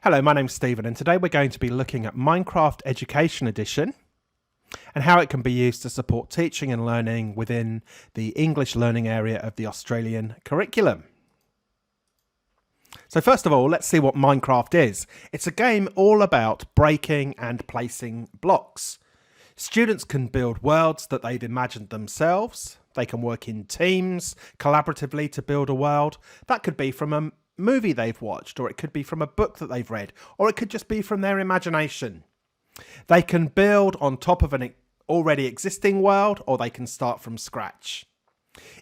Hello, my name's Stephen, and today we're going to be looking at Minecraft Education Edition and how it can be used to support teaching and learning within the English learning area of the Australian curriculum. So first of all, let's see what Minecraft is. It's a game all about breaking and placing blocks. Students can build worlds that they've imagined themselves. They can work in teams collaboratively to build a world. That could be from a movie they've watched, or it could be from a book that they've read, or it could just be from their imagination. They can build on top of an already existing world, or they can start from scratch.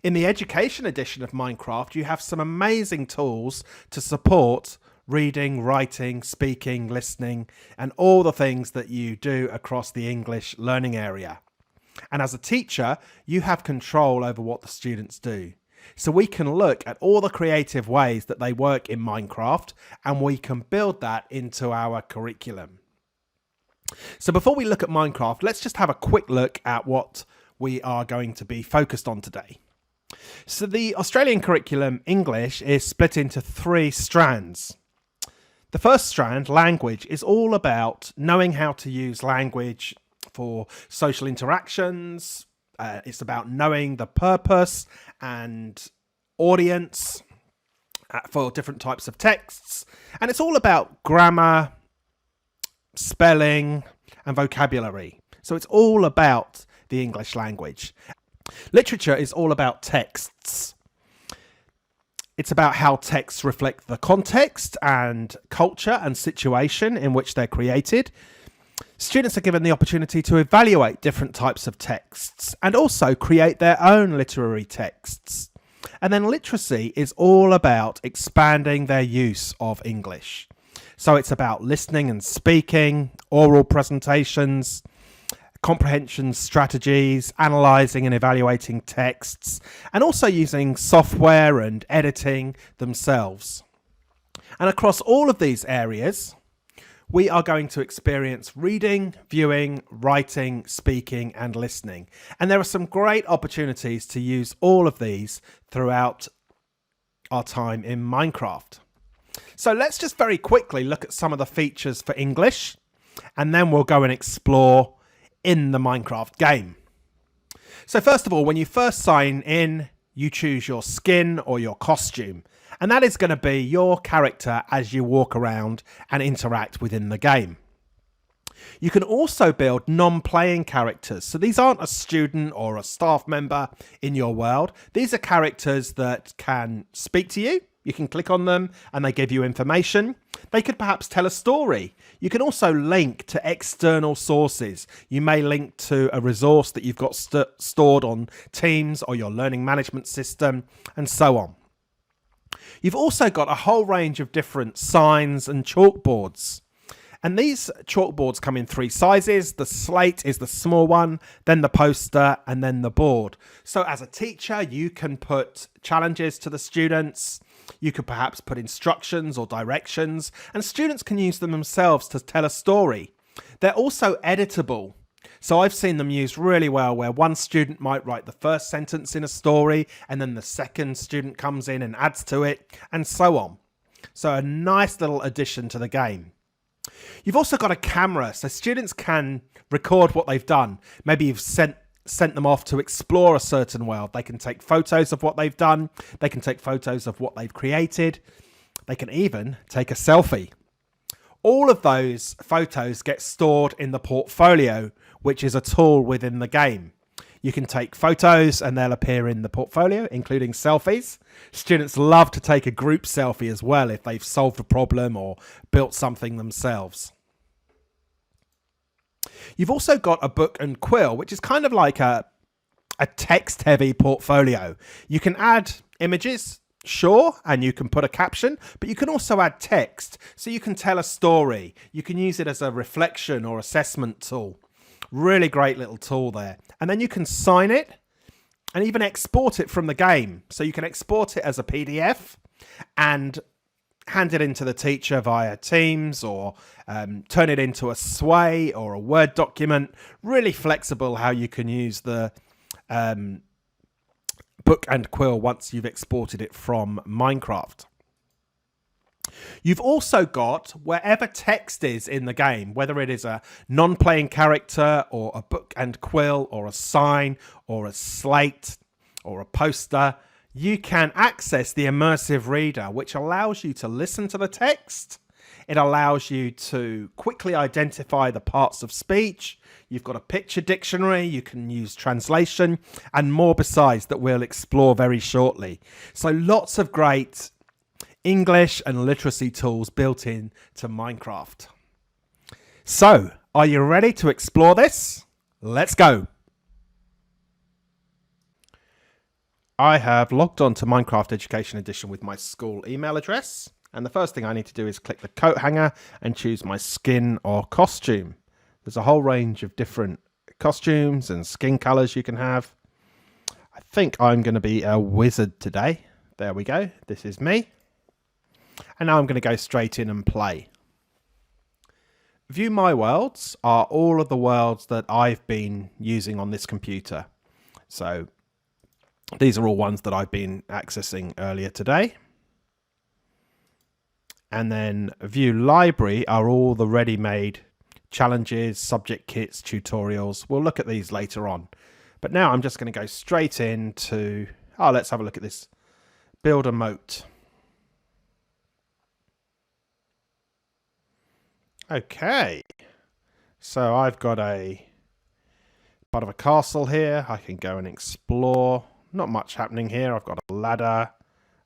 In the education edition of Minecraft, you have some amazing tools to support reading, writing, speaking, listening, and all the things that you do across the English learning area. And as a teacher, you have control over what the students do. So we can look at all the creative ways that they work in Minecraft, and we can build that into our curriculum. So before we look at Minecraft, let's just have a quick look at what we are going to be focused on today. So the Australian curriculum English is split into three strands. The first strand, language, is all about knowing how to use language for social interactions. It's about knowing the purpose and audience for different types of texts. And it's all about grammar, spelling, and vocabulary. So it's all about the English language. Literature is all about texts. It's about how texts reflect the context and culture and situation in which they're created. Students are given the opportunity to evaluate different types of texts and also create their own literary texts. And then literacy is all about expanding their use of English. So it's about listening and speaking, oral presentations, comprehension strategies, analysing and evaluating texts, and also using software and editing themselves. And across all of these areas, we are going to experience reading, viewing, writing, speaking, and listening. And there are some great opportunities to use all of these throughout our time in Minecraft. So let's just very quickly look at some of the features for English, and then we'll go and explore in the Minecraft game. So first of all, when you first sign in, you choose your skin or your costume. And that is going to be your character as you walk around and interact within the game. You can also build non-playing characters. So these aren't a student or a staff member in your world. These are characters that can speak to you. You can click on them and they give you information. They could perhaps tell a story. You can also link to external sources. You may link to a resource that you've got stored on Teams or your learning management system, and so on. You've also got a whole range of different signs and chalkboards. And these chalkboards come in three sizes. The slate is the small one, then the poster, and then the board. So as a teacher, you can put challenges to the students. You could perhaps put instructions or directions, and students can use them themselves to tell a story. They're also editable. So I've seen them used really well, where one student might write the first sentence in a story, and then the second student comes in and adds to it, and so on. So a nice little addition to the game. You've also got a camera, so students can record what they've done. Maybe you've sent them off to explore a certain world. They can take photos of what they've done. They can take photos of what they've created. They can even take a selfie. All of those photos get stored in the portfolio, which is a tool within the game. You can take photos and they'll appear in the portfolio, including selfies. Students love to take a group selfie as well if they've solved a problem or built something themselves. You've also got a book and quill, which is kind of like a text-heavy portfolio. You can add images, sure, and you can put a caption, but you can also add text. So you can tell a story. You can use it as a reflection or assessment tool. Really great little tool there. And then you can sign it and even export it from the game. So you can export it as a PDF and hand it into the teacher via Teams, or turn it into a Sway or a Word document. Really flexible how you can use the book and quill once you've exported it from Minecraft. You've also got wherever text is in the game, whether it is a non-playing character or a book and quill or a sign or a slate or a poster, you can access the immersive reader, which allows you to listen to the text. It allows you to quickly identify the parts of speech. You've got a picture dictionary. You can use translation and more besides that we'll explore very shortly. So lots of great English and literacy tools built in to Minecraft. So, are you ready to explore this? Let's go. I have logged on to Minecraft Education Edition with my school email address. And the first thing I need to do is click the coat hanger and choose my skin or costume. There's a whole range of different costumes and skin colors you can have. I think I'm going to be a wizard today. There we go. This is me. And now I'm going to go straight in and play. View My Worlds are all of the worlds that I've been using on this computer. So these are all ones that I've been accessing earlier today. And then View Library are all the ready-made challenges, subject kits, tutorials. We'll look at these later on. But now I'm just going to go straight into, let's have a look at this. Build a moat. Okay. So I've got a part of a castle here. I can go and explore. Not much happening here. I've got a ladder.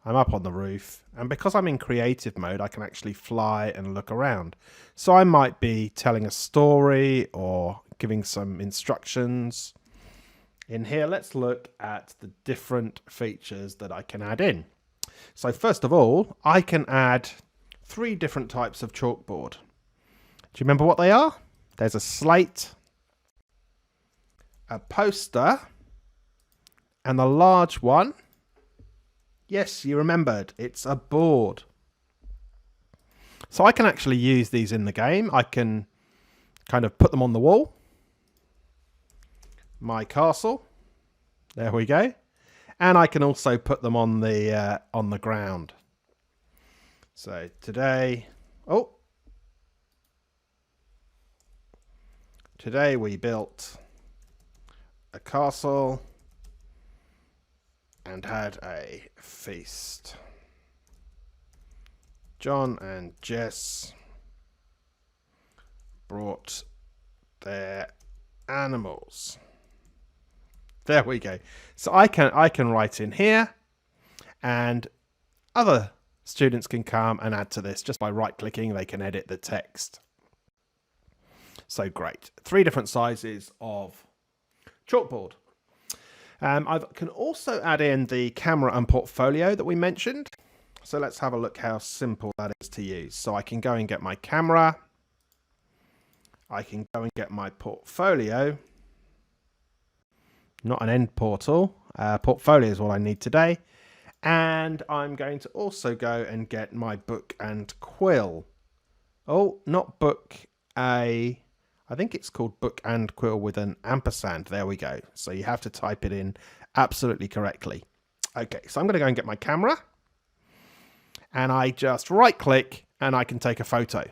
I'm up on the roof, and because I'm in creative mode, I can actually fly and look around. So I might be telling a story or giving some instructions. In here, let's look at the different features that I can add in. So first of all, I can add 3 different types of chalkboard. Do you remember what they are? There's a slate, a poster, and the large one. Yes, you remembered. It's a board. So I can actually use these in the game. I can kind of put them on the wall. My castle. There we go. And I can also put them on the ground. So today, today we built a castle and had a feast. John and Jess brought their animals. There we go. So I can write in here, and other students can come and add to this just by right-clicking. They can edit the text. So great. 3 different sizes of chalkboard. I can also add in the camera and portfolio that we mentioned. So let's have a look how simple that is to use. So I can go and get my camera. I can go and get my portfolio. Not an end portal. Portfolio is what I need today. And I'm going to also go and get my book and quill. Oh, not book A. I think it's called book and quill with an ampersand. There we go. So you have to type it in absolutely correctly. Okay, so I'm going to go and get my camera. And I just right click and I can take a photo.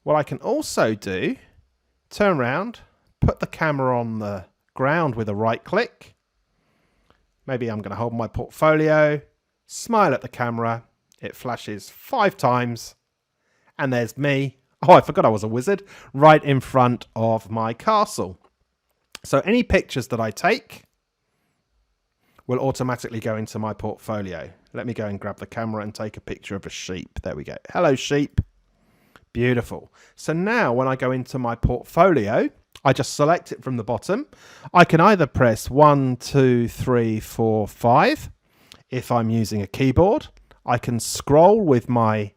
What I can also do, turn around, put the camera on the ground with a right click. Maybe I'm going to hold my portfolio, smile at the camera. It flashes 5 times. And there's me. Oh, I forgot I was a wizard, right in front of my castle. So any pictures that I take will automatically go into my portfolio. Let me go and grab the camera and take a picture of a sheep. There we go. Hello, sheep. Beautiful. So now when I go into my portfolio, I just select it from the bottom. I can either press 1, 2, 3, 4, 5 if I'm using a keyboard. I can scroll with my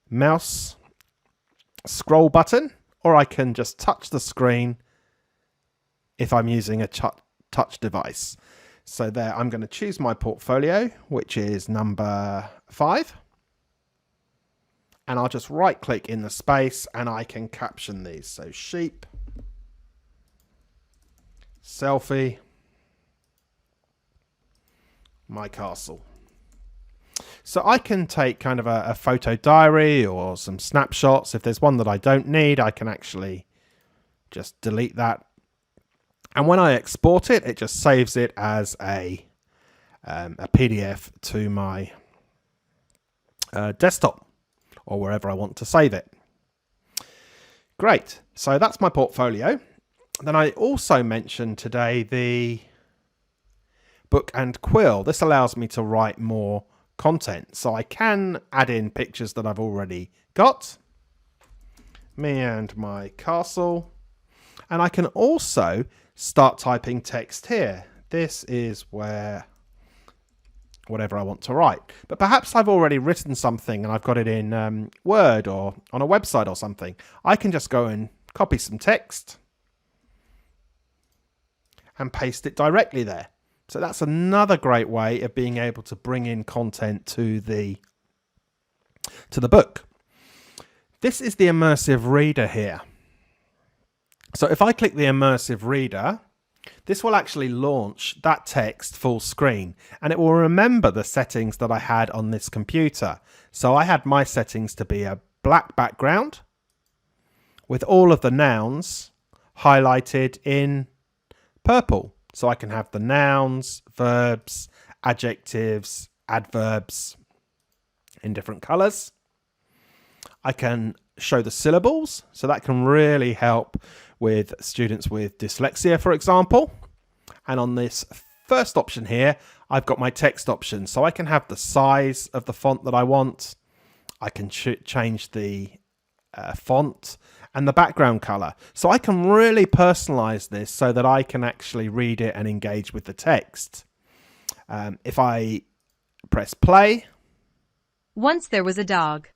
mouse scroll button, or I can just touch the screen if I'm using a touch device. So there, I'm going to choose my portfolio, which is number 5. And I'll just right click in the space and I can caption these. So sheep, selfie, my castle. So I can take kind of a photo diary or some snapshots. If there's one that I don't need, I can actually just delete that. And when I export it, it just saves it as a PDF to my desktop or wherever I want to save it. Great. So that's my portfolio. Then I also mentioned today the Book and Quill. This allows me to write more content. So I can add in pictures that I've already got. Me and my castle. And I can also start typing text here. This is where whatever I want to write. But perhaps I've already written something and I've got it in Word or on a website or something. I can just go and copy some text and paste it directly there. So that's another great way of being able to bring in content to the book. This is the immersive reader here. So if I click the immersive reader, this will actually launch that text full screen, and it will remember the settings that I had on this computer. So I had my settings to be a black background with all of the nouns highlighted in purple. So I can have the nouns, verbs, adjectives, adverbs in different colours. I can show the syllables, so that can really help with students with dyslexia, for example. And on this first option here, I've got my text option, so I can have the size of the font that I want. I can change the font and the background color. So I can really personalize this so that I can actually read it and engage with the text. If I press play. Once there was a dog.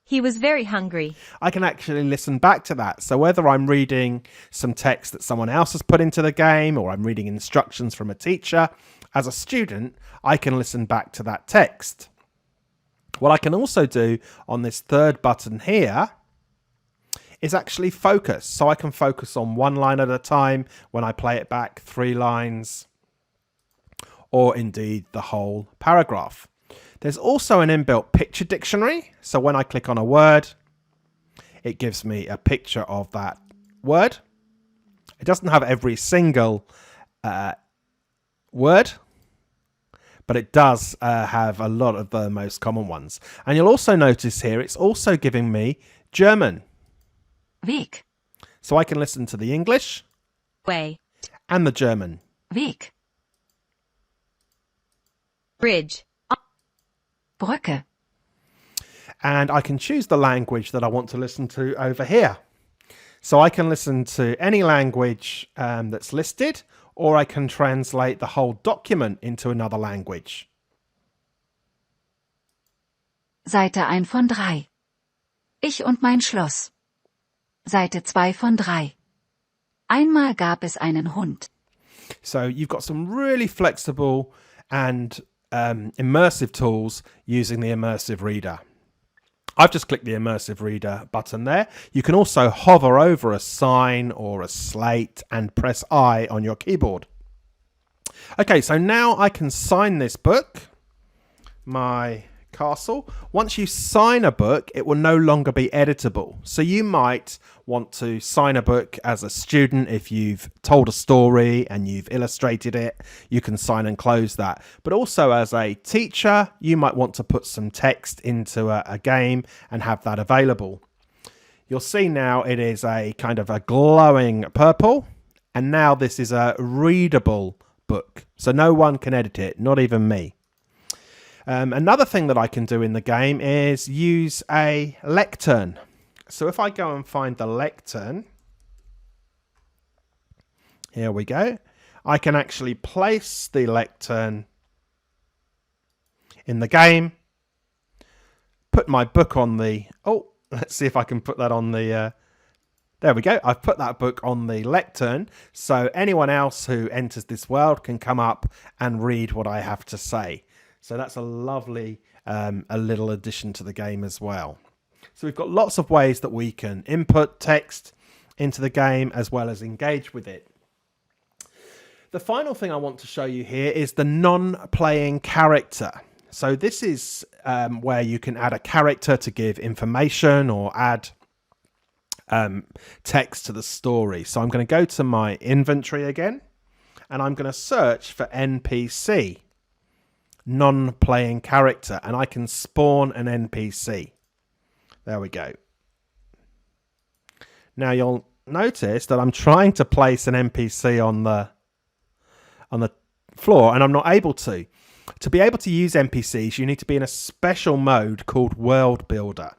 He was very hungry. I can actually listen back to that. So whether I'm reading some text that someone else has put into the game or I'm reading instructions from a teacher, as a student, I can listen back to that text. What I can also do on this third button here is actually focus. So I can focus on one line at a time when I play it back, 3 lines, or indeed the whole paragraph. There's also an inbuilt picture dictionary. So when I click on a word, it gives me a picture of that word. It doesn't have every single word, but it does have a lot of the most common ones. And you'll also notice here, it's also giving me German. Weg. So I can listen to the English Way. and the German. Weg. Bridge. Brücke. And I can choose the language that I want to listen to over here. So I can listen to any language that's listed, or I can translate the whole document into another language. Seite 1 von 3. Ich und mein Schloss. Seite 2 von 3. Einmal gab es einen Hund. So you've got some really flexible and immersive tools using the immersive reader. I've just clicked the immersive reader button there. You can also hover over a sign or a slate and press I on your keyboard. Okay, so now I can sign this book, my castle. Once you sign a book, it will no longer be editable. So you might want to sign a book as a student. If you've told a story and you've illustrated it, you can sign and close that. But also as a teacher, you might want to put some text into a game and have that available. You'll see now it is a kind of a glowing purple, and now this is a readable book. So no one can edit it, not even me. Another thing that I can do in the game is use a lectern. So if I go and find the lectern, here we go. I can actually place the lectern in the game, put my book on the, let's see if I can put that on the, there we go. I've put that book on the lectern, so anyone else who enters this world can come up and read what I have to say. So that's a lovely a little addition to the game as well. So we've got lots of ways that we can input text into the game as well as engage with it. The final thing I want to show you here is the non-playing character. So this is where you can add a character to give information or add text to the story. So I'm going to go to my inventory again, and I'm going to search for NPC, non-playing character, and I can spawn an NPC. There we go. Now you'll notice that I'm trying to place an NPC on the floor, and I'm not able to. To be able to use NPCs, you need to be in a special mode called World Builder.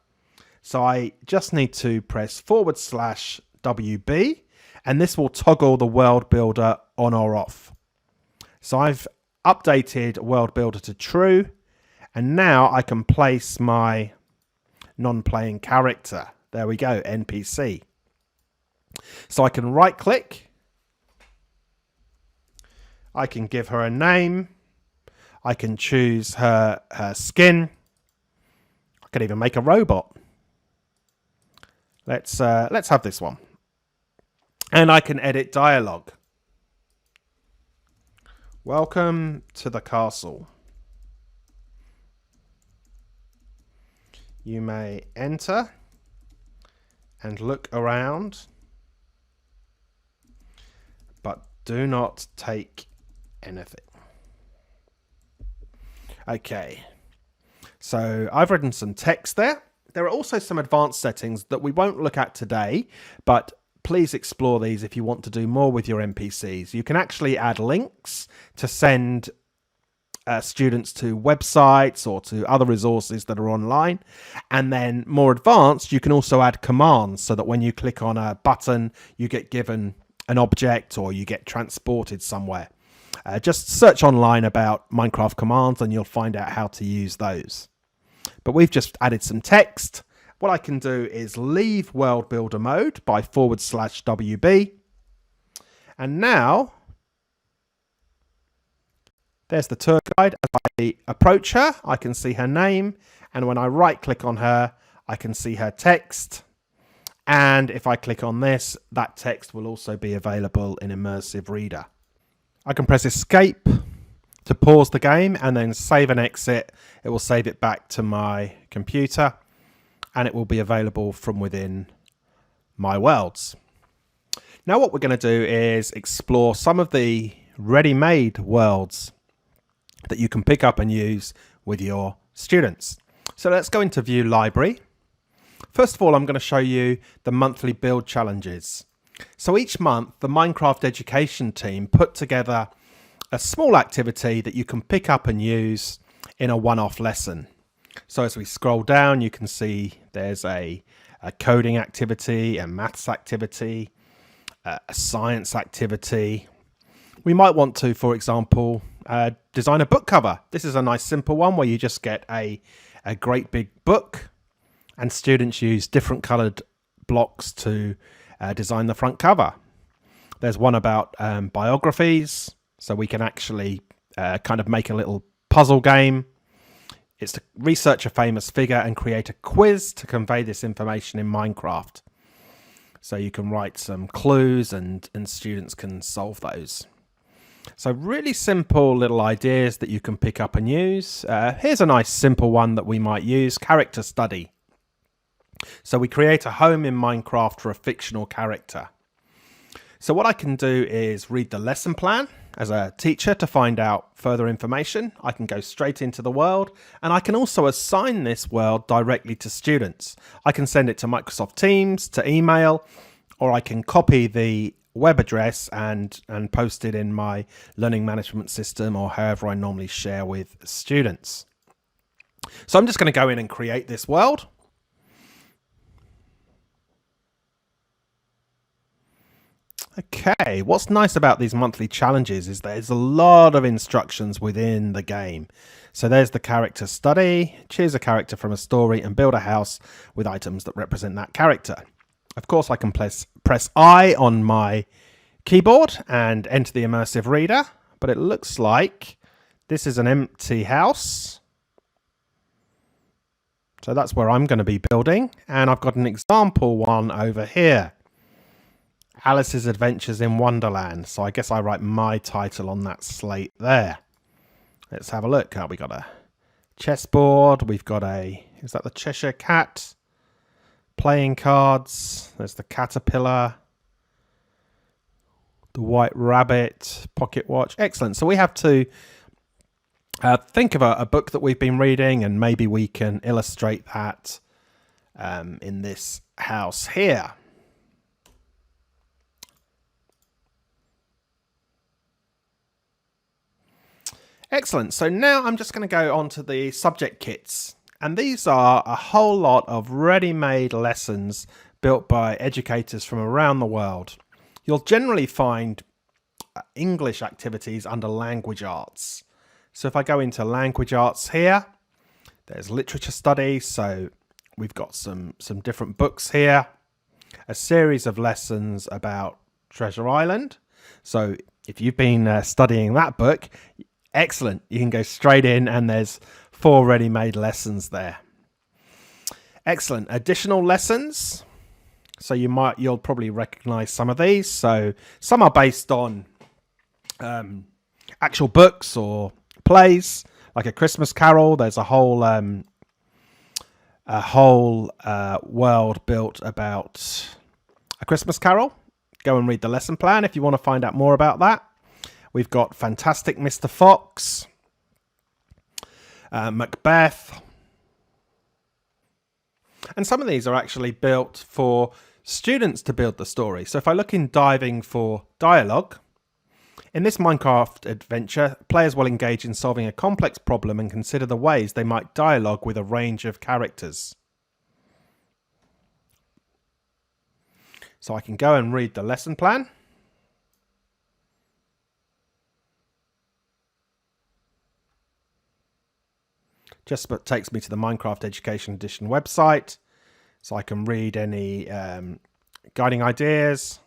So I just need to press /WB, and this will toggle the World Builder on or off. So I've updated World Builder to true, and now I can place my non-playing character. There we go, NPC. So I can right click. I can give her a name. I can choose her skin. I can even make a robot. Let's have this one. And I can edit dialogue. Welcome to the castle. You may enter and look around, but do not take anything. Okay, so I've written some text there. There are also some advanced settings that we won't look at today, but please explore these if you want to do more with your NPCs. You can actually add links to send students to websites or to other resources that are online. And then more advanced, you can also add commands so that when you click on a button, you get given an object or you get transported somewhere. Just search online about Minecraft commands and you'll find out how to use those. But we've just added some text. What I can do is leave World Builder mode by /WB. And now, there's the tour guide. As I approach her, I can see her name. And when I right click on her, I can see her text. And if I click on this, that text will also be available in Immersive Reader. I can press escape to pause the game and then save and exit. It will save it back to my computer and it will be available from within my worlds. Now what we're going to do is explore some of the ready-made worlds that you can pick up and use with your students. So let's go into View Library. First of all, I'm going to show you the monthly build challenges. So each month, the Minecraft education team put together a small activity that you can pick up and use in a one-off lesson. So as we scroll down, you can see there's a coding activity, a maths activity, a science activity. We might want to, for example, design a book cover. This is a nice simple one where you just get a great big book and students use different coloured blocks to design the front cover. There's one about biographies, so we can actually kind of make a little puzzle game. It's to research a famous figure and create a quiz to convey this information in Minecraft. So you can write some clues and students can solve those. So really simple little ideas that you can pick up and use. Here's a nice simple one that we might use, character study. So we create a home in Minecraft for a fictional character. So what I can do is read the lesson plan as a teacher to find out further information. I can go straight into the world and I can also assign this world directly to students. I can send it to Microsoft Teams, to email, or I can copy the web address and post it in my learning management system or however I normally share with students. So I'm just going to go in and create this world. Okay, what's nice about these monthly challenges is there's a lot of instructions within the game. So there's the character study, choose a character from a story and build a house with items that represent that character. Of course, I can press I on my keyboard and enter the Immersive Reader, but it looks like this is an empty house. So that's where I'm going to be building, and I've got an example one over here. Alice's Adventures in Wonderland. So I guess I write my title on that slate there. Let's have a look. We got a chessboard. We've got is that the Cheshire Cat? Playing cards. There's the caterpillar. The white rabbit. Pocket watch. Excellent. So we have to think of a book that we've been reading, and maybe we can illustrate that in this house here. Excellent. So now I'm just going to go on to the subject kits. And these are a whole lot of ready-made lessons built by educators from around the world. You'll generally find English activities under language arts. So if I go into language arts here, there's literature studies. So we've got some different books here. A series of lessons about Treasure Island. So if you've been studying that book, excellent. You can go straight in and there's 4 ready-made lessons there. Excellent. Additional lessons. So you'll probably recognize some of these. So some are based on actual books or plays, like A Christmas Carol. There's a whole world built about A Christmas Carol. Go and read the lesson plan if you want to find out more about that. We've got Fantastic Mr. Fox, Macbeth. And some of these are actually built for students to build the story. So if I look in diving for dialogue, in this Minecraft adventure, players will engage in solving a complex problem and consider the ways they might dialogue with a range of characters. So I can go and read the lesson plan. Just takes me to the Minecraft Education Edition website. So I can read any guiding ideas,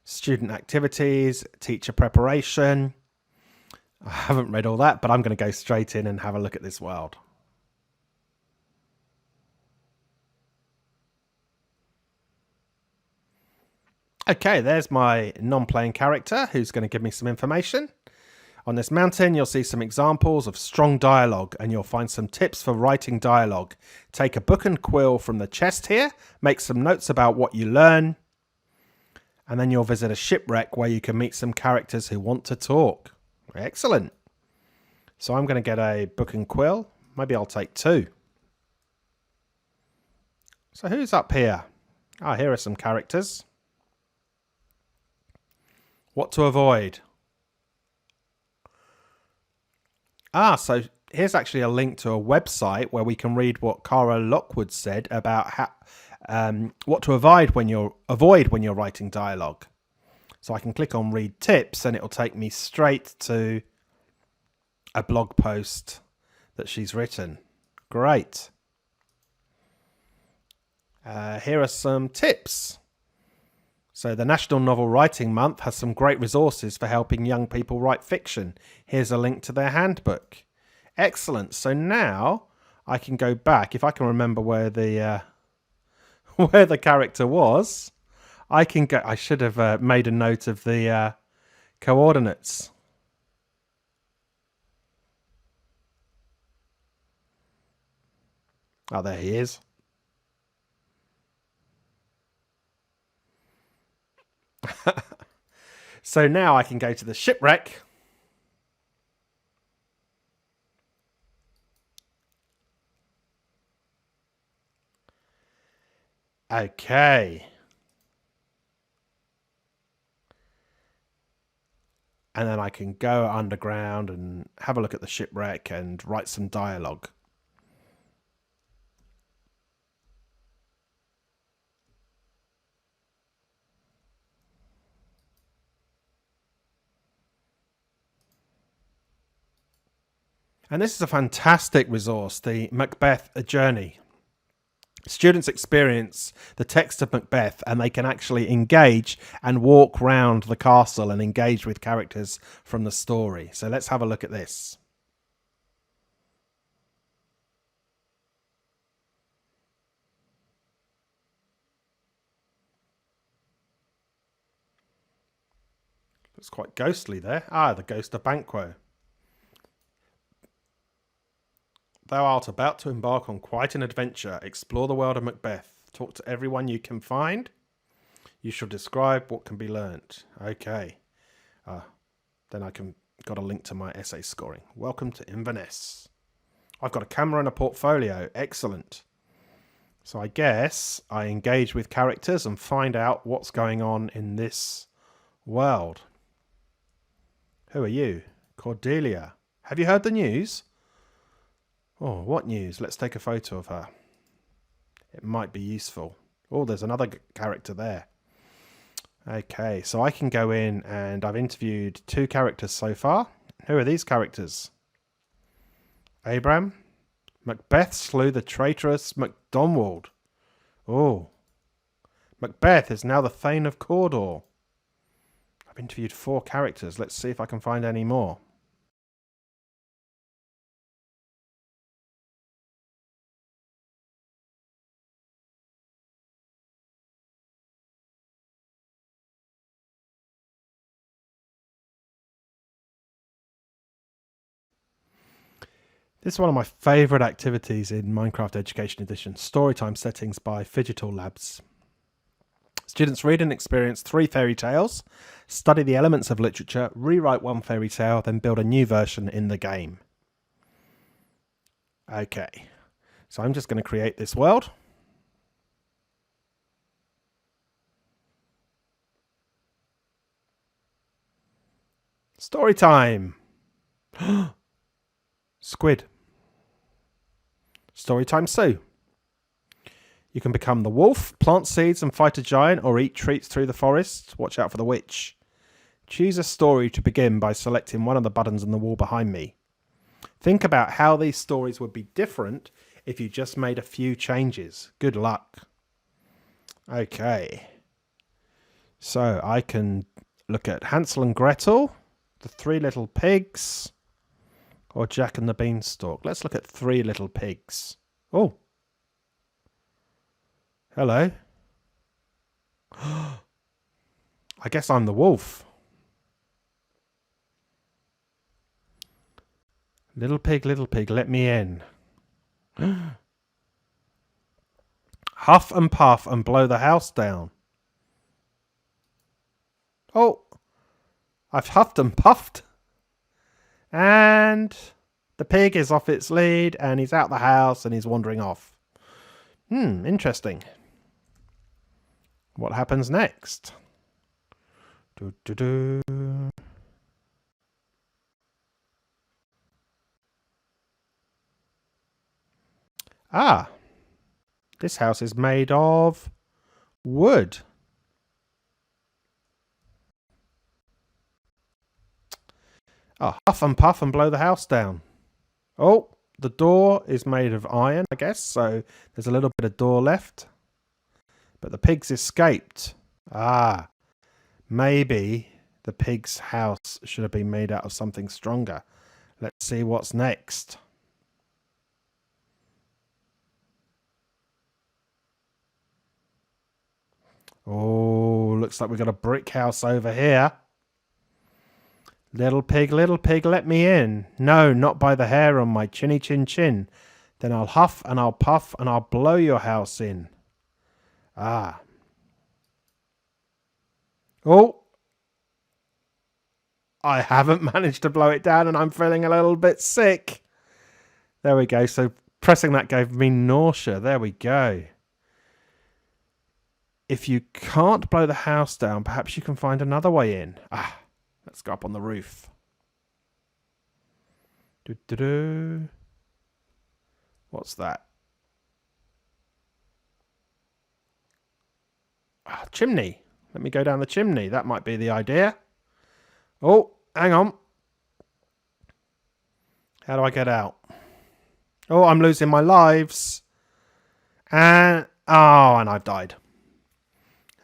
student activities, teacher preparation. I haven't read all that, but I'm going to go straight in and have a look at this world. Okay, there's my non-playing character who's going to give me some information. On this mountain, you'll see some examples of strong dialogue, and you'll find some tips for writing dialogue. Take a book and quill from the chest here, make some notes about what you learn, and then you'll visit a shipwreck where you can meet some characters who want to talk. Excellent. So I'm going to get a book and quill. Maybe I'll take 2. So who's up here? Here are some characters. What to avoid? So here's actually a link to a website where we can read what Cara Lockwood said about what to avoid when you're writing dialogue. So I can click on read tips and it'll take me straight to a blog post that she's written. Great. Here are some tips. So the National Novel Writing Month has some great resources for helping young people write fiction. Here's a link to their handbook. Excellent. So now I can go back. If I can remember where the where the character was, I can go. I should have made a note of the coordinates. Oh, there he is. So now I can go to the shipwreck. Okay. And then I can go underground and have a look at the shipwreck and write some dialogue. And this is a fantastic resource, the Macbeth Journey. Students experience the text of Macbeth and they can actually engage and walk round the castle and engage with characters from the story. So let's have a look at this. Looks quite ghostly there. The ghost of Banquo. Thou art about to embark on quite an adventure. Explore the world of Macbeth. Talk to everyone you can find. You shall describe what can be learnt. Okay. Then I got a link to my essay scoring. Welcome to Inverness. I've got a camera and a portfolio. Excellent. So I guess I engage with characters and find out what's going on in this world. Who are you? Cordelia. Have you heard the news? Oh, what news? Let's take a photo of her. It might be useful. Oh, there's another character there. Okay, so I can go in and I've interviewed 2 characters so far. Who are these characters? Abram. Macbeth slew the traitorous MacDonald. Oh. Macbeth is now the Thane of Cawdor. I've interviewed 4 characters. Let's see if I can find any more. This is one of my favourite activities in Minecraft Education Edition, Storytime Settings by Phygital Labs. Students read and experience 3 fairy tales, study the elements of literature, rewrite 1 fairy tale, then build a new version in the game. Okay, so I'm just going to create this world. Story time! Squid. Storytime Sue. You can become the wolf, plant seeds and fight a giant, or eat treats through the forest. Watch out for the witch. Choose a story to begin by selecting one of the buttons on the wall behind me. Think about how these stories would be different if you just made a few changes. Good luck. Okay. So I can look at Hansel and Gretel, the 3 Little Pigs, or Jack and the Beanstalk. Let's look at 3 Little Pigs. Oh. Hello. I guess I'm the wolf. Little pig, let me in. Huff and puff and blow the house down. Oh. I've huffed and puffed. And the pig is off its lead and he's out the house and he's wandering off. Interesting. What happens next? Ah, this house is made of wood. Oh, huff and puff and blow the house down. Oh, the door is made of iron, I guess, so there's a little bit of door left. But the pigs escaped. Ah, maybe the pig's house should have been made out of something stronger. Let's see what's next. Oh, looks like we've got a brick house over here. Little pig, let me in. No, not by the hair on my chinny chin chin. Then I'll huff and I'll puff and I'll blow your house in. Ah. Oh. I haven't managed to blow it down and I'm feeling a little bit sick. There we go. So pressing that gave me nausea. There we go. If you can't blow the house down, perhaps you can find another way in. Ah. Let's go up on the roof. What's that? Ah, chimney. Let me go down the chimney. That might be the idea. Oh, hang on. How do I get out? Oh, I'm losing my lives. And I've died.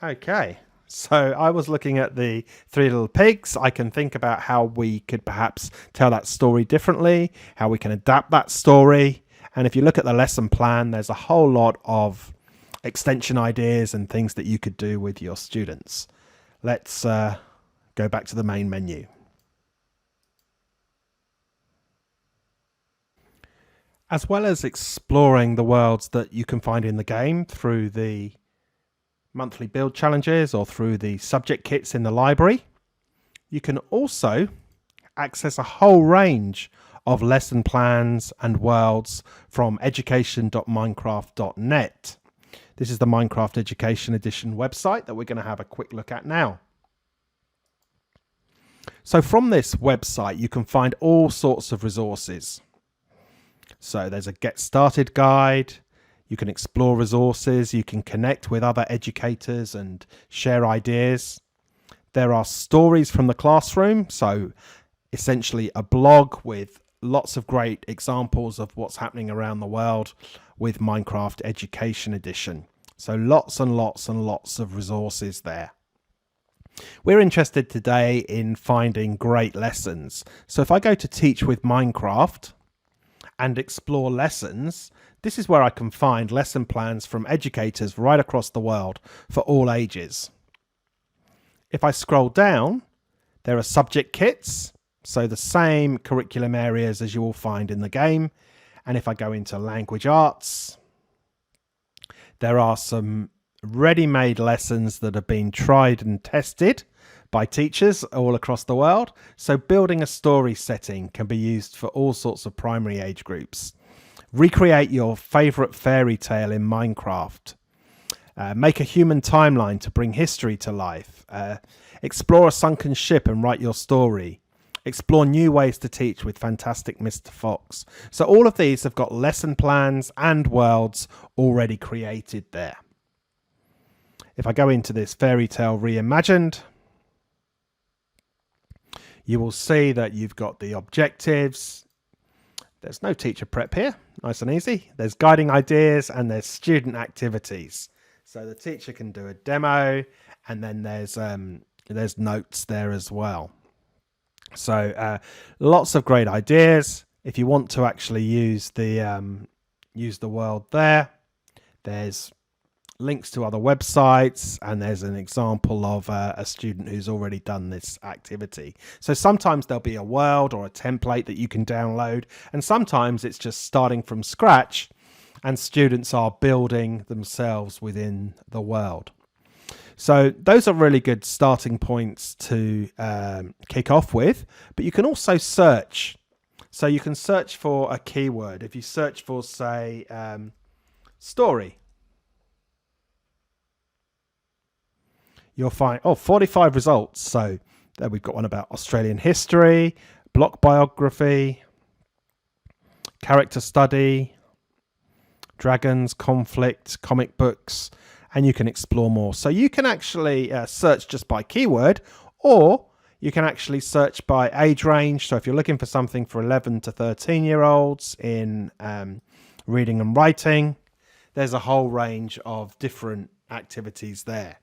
Okay. So I was looking at the 3 Little Pigs. I can think about how we could perhaps tell that story differently, how we can adapt that story. And if you look at the lesson plan, there's a whole lot of extension ideas and things that you could do with your students. Let's go back to the main menu. As well as exploring the worlds that you can find in the game through the monthly build challenges or through the subject kits in the library, you can also access a whole range of lesson plans and worlds from education.minecraft.net. This is the Minecraft Education Edition website that we're going to have a quick look at now. So from this website, you can find all sorts of resources. So there's a Get Started guide. You can explore resources. You can connect with other educators and share ideas. There are stories from the classroom. So essentially a blog with lots of great examples of what's happening around the world with Minecraft Education Edition. So lots and lots and lots of resources there. We're interested today in finding great lessons. So if I go to Teach with Minecraft and explore lessons, this is where I can find lesson plans from educators right across the world for all ages. If I scroll down, there are subject kits, so the same curriculum areas as you will find in the game. And if I go into language arts, there are some ready-made lessons that have been tried and tested by teachers all across the world. So building a story setting can be used for all sorts of primary age groups. Recreate your favorite fairy tale in Minecraft. Make a human timeline to bring history to life. Explore a sunken ship and write your story. Explore new ways to teach with Fantastic Mr. Fox. So all of these have got lesson plans and worlds already created there. If I go into this Fairy Tale Reimagined, you will see that you've got the objectives. There's no teacher prep here. Nice and easy. There's guiding ideas and there's student activities. So the teacher can do a demo, and then there's notes there as well. So lots of great ideas. If you want to actually use the world there, there's links to other websites, and there's an example of a student who's already done this activity. So sometimes there'll be a world or a template that you can download, and sometimes it's just starting from scratch and students are building themselves within the world. So those are really good starting points to kick off with, but you can also search. So you can search for a keyword. If you search for, say, story, you'll find 45 results. So there we've got one about Australian history, block biography, character study, dragons, conflict, comic books, and you can explore more. So you can actually search just by keyword, or you can actually search by age range. So if you're looking for something for 11 to 13 year olds in reading and writing, there's a whole range of different activities there.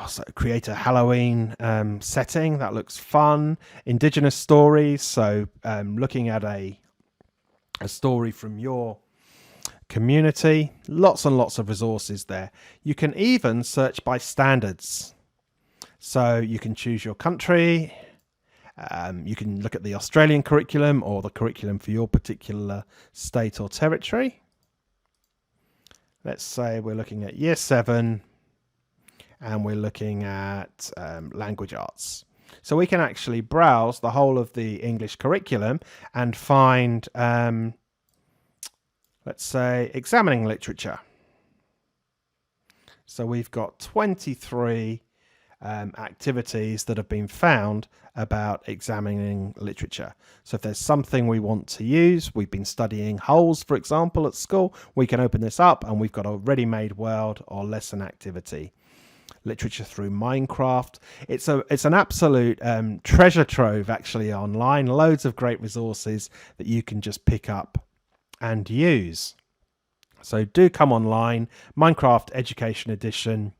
So create a Halloween setting. That looks fun. Indigenous stories. So looking at a story from your community. Lots and lots of resources there. You can even search by standards. So you can choose your country. You can look at the Australian curriculum or the curriculum for your particular state or territory. Let's say we're looking at Year 7 and we're looking at language arts. So we can actually browse the whole of the English curriculum and find, let's say, examining literature. So we've got 23 activities that have been found about examining literature. So if there's something we want to use, we've been studying holes, for example, at school, we can open this up and we've got a ready-made world or lesson activity. Literature through Minecraft. It's an absolute treasure trove actually online. Loads of great resources that you can just pick up and use. So do come online, Minecraft Education Edition,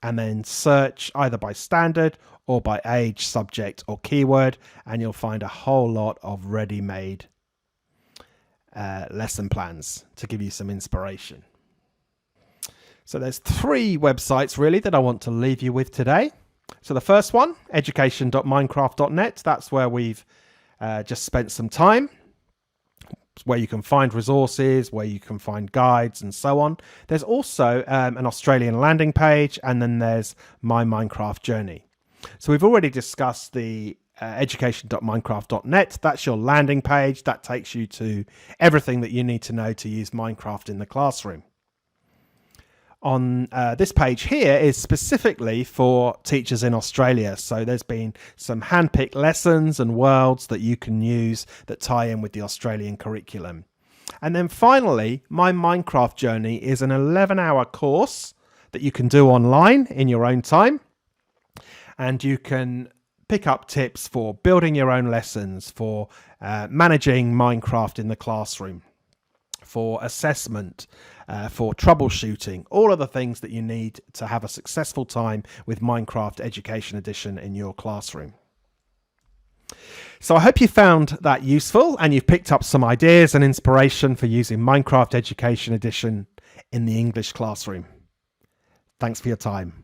and then search either by standard or by age, subject or keyword, and you'll find a whole lot of ready-made lesson plans to give you some inspiration. So there's 3 websites really that I want to leave you with today. So the first one, education.minecraft.net, that's where we've just spent some time, where you can find resources, where you can find guides and so on. There's also an Australian landing page, and then there's My Minecraft Journey. So we've already discussed the education.minecraft.net. That's your landing page. That takes you to everything that you need to know to use Minecraft in the classroom. On this page here is specifically for teachers in Australia. So there's been some hand-picked lessons and worlds that you can use that tie in with the Australian curriculum. And then finally, My Minecraft Journey is an 11-hour course that you can do online in your own time. And you can pick up tips for building your own lessons, for managing Minecraft in the classroom, for assessment, for troubleshooting, all of the things that you need to have a successful time with Minecraft Education Edition in your classroom. So I hope you found that useful and you've picked up some ideas and inspiration for using Minecraft Education Edition in the English classroom. Thanks for your time.